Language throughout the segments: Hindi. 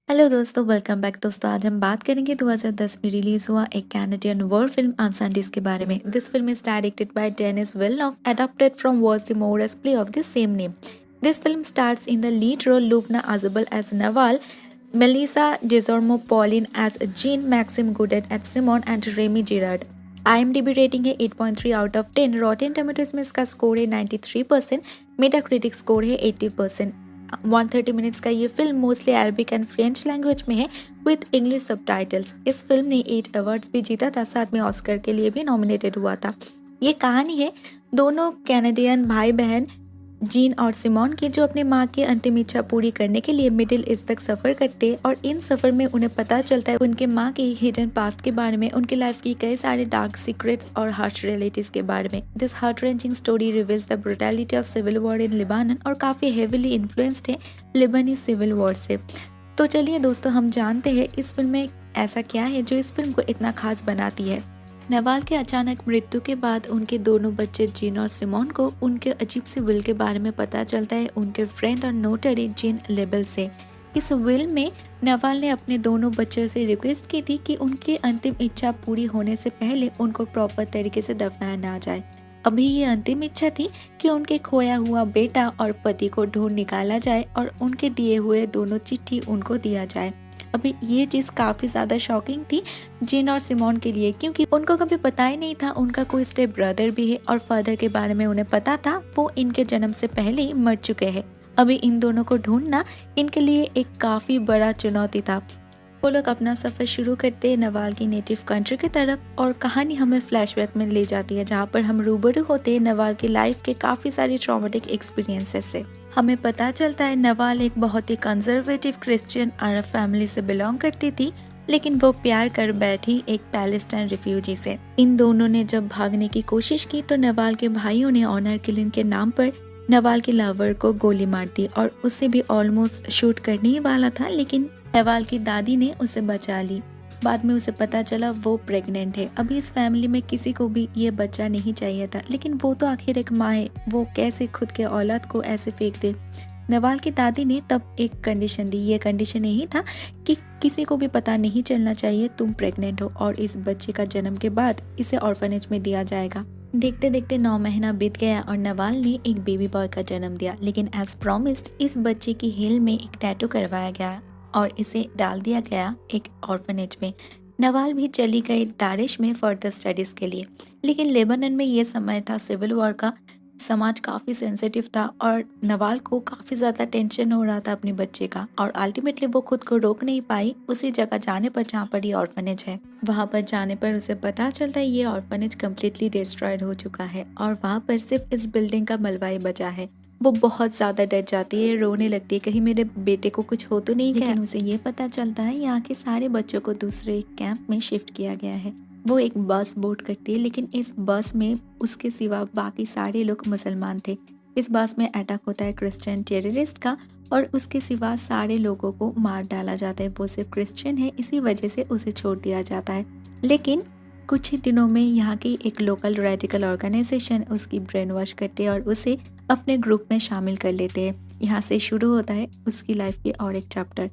हेलो दोस्तों, वेलकम बैक। दोस्तों आज हम बात करेंगे 2010 में रिलीज हुआ एक कैनेडियन वॉर फिल्म आंसांडिस के बारे में। This film is directed by Denis Villeneuve, adapted from was the Morris play of the same name. This film stars in the lead role Lubna Azabal as Naval, Melissa DeZormo Pauline as Jean, Maxime Godet as Simon and Remy Girard. IMDb rating है 8.3 आउट ऑफ 10। रॉटेन टोमेटोज में इसका स्कोर है 93%। मेटाक्रिटिक स्कोर है 80%। 130 मिनट्स का ये film mostly Arabic and French language में है विद इंग्लिश सबटाइटल्स। इस फिल्म ने 8 अवार्ड्स भी जीता था, साथ में ऑस्कर के लिए भी नॉमिनेटेड हुआ था। ये कहानी है दोनों कैनेडियन भाई बहन जीन और सिमोन की, जो अपने माँ की अंतिम इच्छा पूरी करने के लिए मिडिल ईस्ट तक सफ़र करते हैं और इन सफ़र में उन्हें पता चलता है उनके माँ के हिडन पास्ट के बारे में, उनकी लाइफ की कई सारे डार्क सीक्रेट्स और हार्श रियलिटीज़ के बारे में। This heart wrenching story reveals the brutality of civil war in Lebanon और काफ़ी हेविली इन्फ्लुएंस्ड है लिबानी सिविल वॉर से। तो चलिए दोस्तों, हम जानते हैं इस फिल्म में ऐसा क्या है जो इस फिल्म को इतना खास बनाती है। नवाल के अचानक मृत्यु के बाद उनके दोनों बच्चे जीन और सिमोन को उनके अजीब सी विल के बारे में पता चलता है उनके फ्रेंड और नोटरी जीन लेबल से। इस विल में नवाल ने अपने दोनों बच्चों से रिक्वेस्ट की थी कि उनकी अंतिम इच्छा पूरी होने से पहले उनको प्रॉपर तरीके से दफनाया ना जाए। अभी ये अंतिम इच्छा थी कि उनके खोया हुआ बेटा और पति को ढूंढ निकाला जाए और उनके दिए हुए दोनों चिट्ठी उनको दिया जाए। अभी ये चीज़ काफ़ी ज़्यादा शॉकिंग थी जिन और सिमोन के लिए, क्योंकि उनको कभी पता ही नहीं था उनका कोई स्टेप ब्रदर भी है और फादर के बारे में उन्हें पता था वो इनके जन्म से पहले ही मर चुके हैं। अभी इन दोनों को ढूंढना इनके लिए एक काफ़ी बड़ा चुनौती था। वो लोग अपना सफ़र शुरू करते हैं नवाल की नेटिव कंट्री की तरफ और कहानी हमें फ्लैशबैक में ले जाती है, जहाँ पर हम रूबरू होते हैं नवाल की लाइफ के काफ़ी सारी ट्रॉमेटिक एक्सपीरियंसेस से। हमें पता चलता है नवाल एक बहुत ही कंजर्वेटिव क्रिश्चियन अरब फैमिली से बिलोंग करती थी, लेकिन वो प्यार कर बैठी एक पैलेस्टाइन रिफ्यूजी से। इन दोनों ने जब भागने की कोशिश की तो नवाल के भाइयों ने ऑनर किलिंग के नाम पर नवाल के लवर को गोली मार दी और उसे भी ऑलमोस्ट शूट करने ही वाला था, लेकिन नवाल की दादी ने उसे बचा ली। बाद में उसे पता चला वो प्रेग्नेंट है। अभी इस फैमिली में किसी को भी ये बच्चा नहीं चाहिए था, लेकिन वो तो आखिर एक माँ है, वो कैसे खुद के औलाद को ऐसे फेंक दे। नवाल की दादी ने तब एक कंडीशन दी। ये कंडीशन यही था कि किसी को भी पता नहीं चलना चाहिए तुम प्रेग्नेंट हो और इस बच्चे का जन्म के बाद इसे ऑर्फनेज में दिया जाएगा। देखते देखते 9 महीना बीत गया और नवाल ने एक बेबी बॉय का जन्म दिया, लेकिन एज प्रॉमिस्ड इस बच्चे की हिल में एक टैटू करवाया गया और इसे डाल दिया गया एक ऑर्फनेज में। नवाल भी चली गई दारिश में फर्दर स्टडीज़ के लिए, लेकिन लेबनान में ये समय था सिविल वॉर का। समाज काफ़ी सेंसिटिव था और नवाल को काफ़ी ज़्यादा टेंशन हो रहा था अपने बच्चे का, और अल्टीमेटली वो खुद को रोक नहीं पाई उसी जगह जाने पर जहाँ पर ये ऑर्फनेज है। वहाँ पर जाने पर उसे पता चलता है ये ऑर्फनेज कम्प्लीटली डिस्ट्रॉयड हो चुका है और वहाँ पर सिर्फ इस बिल्डिंग का मलबा ही बचा है। वो बहुत ज़्यादा डर जाती है, रोने लगती है, कहीं मेरे बेटे को कुछ हो तो नहीं गया। लेकिन उसे ये पता चलता है यहाँ के सारे बच्चों को दूसरे कैंप में शिफ्ट किया गया है। वो एक बस बोर्ड करती है, लेकिन इस बस में उसके सिवा बाकी सारे लोग मुसलमान थे। इस बस में अटैक होता है क्रिश्चियन टेररिस्ट का और उसके सिवा सारे लोगों को मार डाला जाता है। वो सिर्फ क्रिश्चियन है, इसी वजह से उसे छोड़ दिया जाता है। लेकिन कुछ ही दिनों में यहाँ की एक लोकल रेडिकल ऑर्गेनाइजेशन उसकी ब्रेन वॉश करते हैं और उसे अपने ग्रुप में शामिल कर लेते हैं। यहाँ से शुरू होता है उसकी लाइफ की और एक चैप्टर।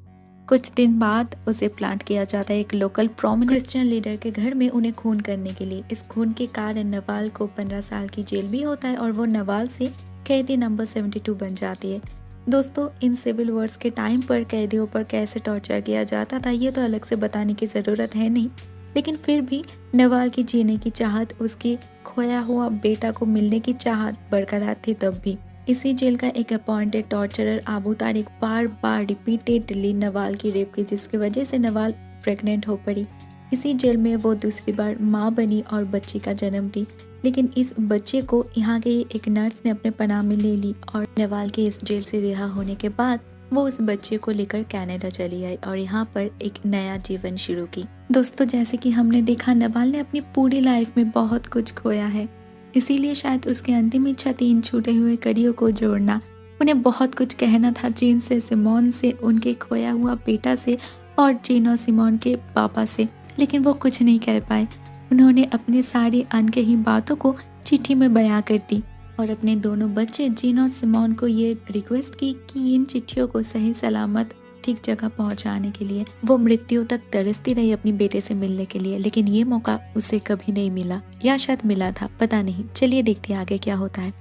कुछ दिन बाद उसे प्लांट किया जाता है एक लोकल प्रोमिनेंट क्रिश्चियन लीडर के घर में उन्हें खून करने के लिए। इस खून के कारण नवाल को 15 साल की जेल भी होता है और वो नवाल से कैदी नंबर 72 बन जाती है। दोस्तों, इन सिविल वॉर्स के टाइम पर कैदियों पर कैसे टॉर्चर किया जाता था ये तो अलग से बताने की ज़रूरत है नहीं, लेकिन फिर भी नवाल की जीने की चाहत, उसकी खोया हुआ बेटा को मिलने की चाहत बरकरार थी तब भी। इसी जेल का एक अपॉइंटेड टॉर्चरर अबू तारिक बार बार रिपीटेडली नवाल की रेप की, जिसकी वजह से नवाल प्रेग्नेंट हो पड़ी। इसी जेल में वो दूसरी बार माँ बनी और बच्ची का जन्म दी, लेकिन इस बच्चे को यहाँ के एक नर्स ने अपने पनाह में ले ली और नवाल के इस जेल से रिहा होने के बाद वो उस बच्चे को लेकर कनाडा चली आई और यहाँ पर एक नया जीवन शुरू की। दोस्तों, जैसे कि हमने देखा नवाल ने अपनी पूरी लाइफ में बहुत कुछ खोया है, इसीलिए शायद उसकी अंतिम इच्छा थी इन छूटे हुए कड़ियों को जोड़ना। उन्हें बहुत कुछ कहना था जीन से, सिमोन से, उनके खोया हुआ बेटा से और जीन और सिमोन के पापा से, लेकिन वो कुछ नहीं कह पाए। उन्होंने अपनी सारी अनकही बातों को चिट्ठी में बयां कर दी और अपने दोनों बच्चे जीन और सिमोन को ये रिक्वेस्ट की कि इन चिट्ठियों को सही सलामत ठीक जगह पहुंचाने के लिए वो मृत्यु तक तरसती रही अपनी बेटे से मिलने के लिए, लेकिन ये मौका उसे कभी नहीं मिला, या शायद मिला था, पता नहीं। चलिए देखते हैं आगे क्या होता है।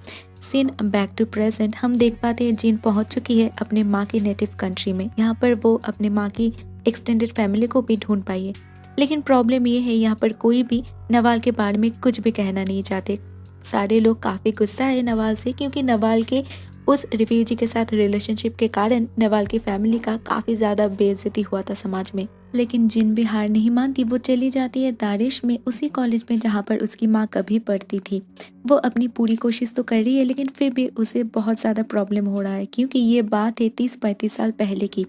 सीन बैक टू प्रेजेंट हम देख पाते हैं जिन पहुंच चुकी है अपने माँ की नेटिव कंट्री में। यहाँ पर वो अपने माँ की एक्सटेंडेड फैमिली को भी ढूंढ पाई है, लेकिन प्रॉब्लम ये है यहाँ पर कोई भी नवाल के बारे में कुछ भी कहना नहीं चाहते। सारे लोग काफ़ी गुस्सा है नवाल से, क्योंकि नवाल के उस रिफ्यूजी के साथ रिलेशनशिप के कारण नवाल की फैमिली का काफ़ी ज़्यादा बेइज्जती हुआ था समाज में। लेकिन जिन भी हार नहीं मानती, वो चली जाती है दारिश में, उसी कॉलेज में जहाँ पर उसकी माँ कभी पढ़ती थी। वो अपनी पूरी कोशिश तो कर रही है, लेकिन फिर भी उसे बहुत ज़्यादा प्रॉब्लम हो रहा है, क्योंकि ये बात है 30-35 साल पहले की।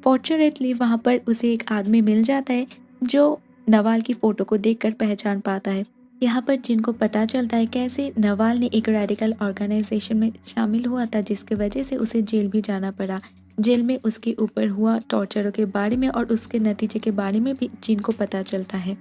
फॉर्चुनेटली वहाँ पर उसे एक आदमी मिल जाता है जो नवाल की फ़ोटो को देखकर पहचान पाता है। यहाँ पर जिनको पता चलता है कैसे नवाल ने एक रेडिकल ऑर्गेनाइजेशन में शामिल हुआ था, जिसकी वजह से उसे जेल भी जाना पड़ा। जेल में उसके ऊपर हुआ टॉर्चरों के बारे में और उसके नतीजे के बारे में भी जिन को पता चलता है।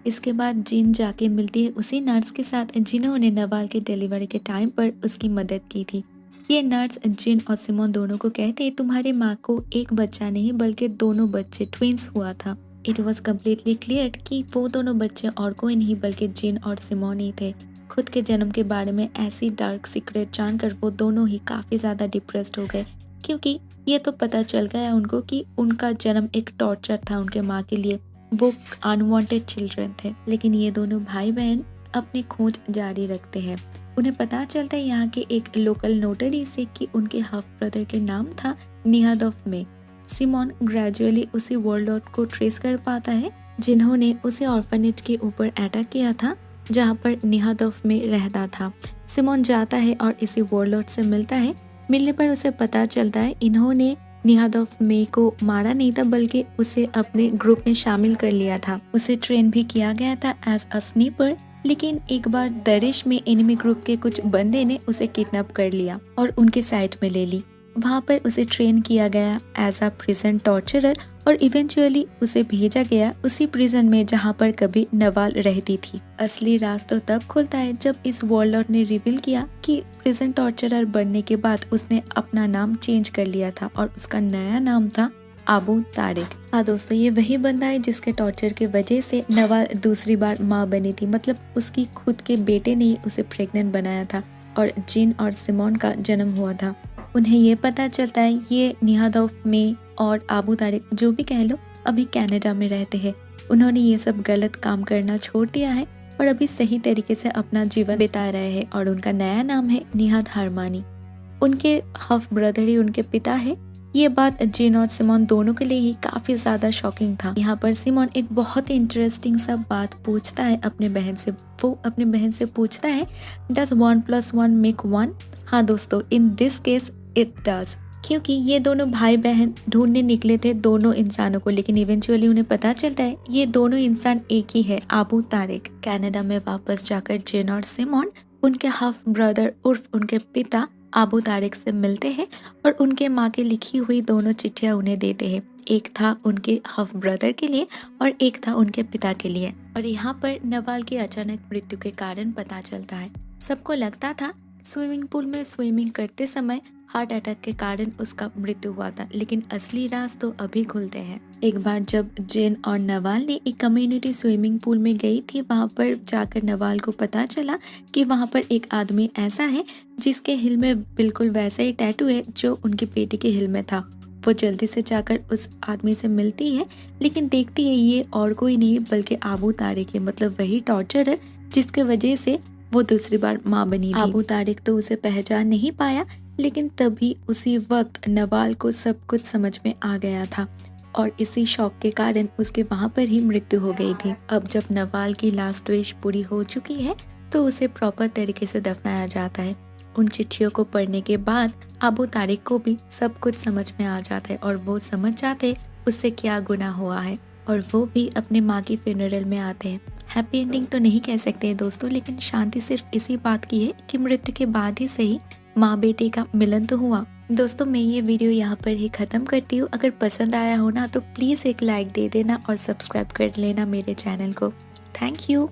इसके बाद जिन जाके मिलती है उसी नर्स के साथ जिन्होंने नवाल के डिलीवरी के टाइम पर उसकी मदद की थी। ये नर्स जिन और सिमोन दोनों को कहते हैं, तुम्हारी माँ को एक बच्चा नहीं बल्कि दोनों बच्चे ट्विंस हुआ था। इट वॉज कम्प्लीटली क्लियर कि वो दोनों बच्चे और कोई नहीं बल्कि जिन और सिमोन ही थे। खुद के जन्म के बारे में ऐसी डार्क सीक्रेट जानकर वो दोनों ही काफ़ी ज़्यादा डिप्रेस्ड हो गए, क्योंकि ये तो पता चल गया उनको कि उनका जन्म एक टॉर्चर था उनके माँ के लिए, वो अनवांटेड चिल्ड्रन थे। लेकिन ये दोनों भाई बहन अपनी खोज जारी रखते हैं। उन्हें पता चलता है यहाँ के एक लोकल नोटरी से कि उनके हाफ ब्रदर के नाम था निहादोफ में। सिमोन ग्रेजुअली उसी वॉरलॉर्ड को ट्रेस कर पाता है जिन्होंने उसे ऑर्फनेज के ऊपर अटैक किया था, जहाँ पर निहादोफ में रहता था। सिमोन जाता है और इसी वॉरलॉर्ड से मिलता है। मिलने पर उसे पता चलता है इन्होंने निहादोफ में को मारा नहीं था, बल्कि उसे अपने ग्रुप में शामिल कर लिया था। उसे ट्रेन भी किया गया था एज अ स्नीपर, लेकिन एक बार दरिश में एनिमी ग्रुप के कुछ बंदे ने उसे किडनैप कर लिया और उनके साइड में ले ली। वहाँ पर उसे ट्रेन किया गया एज अ प्रिजन टॉर्चरर और इवेंचुअली उसे भेजा गया उसी प्रिजन में जहाँ पर कभी नवाल रहती थी। असली राज तो तब खुलता है जब इस वॉरलॉर्ड ने रिवील किया कि प्रिजन टॉर्चरर बनने के बाद उसने अपना नाम चेंज कर लिया था और उसका नया नाम था आबू तारिक। हाँ दोस्तों, ये वही बंदा है जिसके टॉर्चर की वजह से नवाल दूसरी बार माँ बनी थी। मतलब उसकी खुद के बेटे ने उसे प्रेग्नेंट बनाया था और जिन और सिमोन का जन्म हुआ था। उन्हें ये पता चलता है ये निहादोफ में और आबू तारिक जो भी कह लो अभी कनाडा में रहते हैं। उन्होंने ये सब गलत काम करना छोड़ दिया है और अभी सही तरीके से अपना जीवन बिता रहे हैं और उनका नया नाम है निहाद हारमानी। उनके हाफ ब्रदर ही उनके पिता है। ये बात जिन और सिमोन दोनों के लिए ही काफी ज्यादा शॉकिंग था। यहाँ पर सिमोन एक बहुत ही इंटरेस्टिंग सा बात पूछता है अपने बहन से। वो अपने बहन से पूछता है, डज 1 + 1 मेक 1? हाँ दोस्तों, in this case it does, क्योंकि ये दोनों भाई बहन ढूंढने निकले थे दोनों इंसानों को, लेकिन इवेंचुअली उन्हें पता चलता है ये दोनों इंसान एक ही है, आबू तारिक। कनाडा में वापस जाकर जिन और सिमोन उनके हाफ ब्रदर उर्फ उनके पिता आबू तारिक से मिलते हैं और उनके माँ की लिखी हुई दोनों चिट्ठियाँ उन्हें देते हैं। एक था उनके हाफ ब्रदर के लिए और एक था उनके पिता के लिए। और यहाँ पर नवाल की अचानक मृत्यु के कारण पता चलता है। सबको लगता था स्विमिंग पूल में स्विमिंग करते समय हार्ट अटैक के कारण उसका मृत्यु हुआ था, लेकिन असली राज तो अभी खुलते हैं। एक बार जब जिन और नवाल ने एक कम्युनिटी स्विमिंग पूल में गई थी, वहाँ पर जाकर नवाल को पता चला कि वहाँ पर एक आदमी ऐसा है जिसके हिल में बिल्कुल वैसा ही टैटू है जो उनके बेटे के हिल में था। वो जल्दी से जाकर उस आदमी से मिलती है, लेकिन देखती है ये और कोई नहीं बल्कि आबू तारिक है, मतलब वही टॉर्चरर जिसके वजह से वो दूसरी बार माँ बनी थी। आबू तारिक तो उसे पहचान नहीं पाया, लेकिन तभी उसी वक्त नवाल को सब कुछ समझ में आ गया था और इसी शौक के कारण उसके वहाँ पर ही मृत्यु हो गई थी। अब जब नवाल की लास्ट विश पूरी हो चुकी है तो उसे प्रॉपर तरीके से दफनाया जाता है। उन चिट्ठियों को पढ़ने के बाद आबू तारिक को भी सब कुछ समझ में आ जाता है और वो समझ जाते उससे क्या गुनाह हुआ है और वो भी अपने माँ की फ्यूनरल में आते हैं। हैप्पी एंडिंग तो नहीं कह सकते हैं दोस्तों, लेकिन शांति सिर्फ इसी बात की है कि मृत्यु के बाद ही सही माँ बेटे का मिलन तो हुआ। दोस्तों मैं ये वीडियो यहाँ पर ही ख़त्म करती हूँ। अगर पसंद आया हो ना तो प्लीज़ एक लाइक दे देना और सब्सक्राइब कर लेना मेरे चैनल को। Thank you.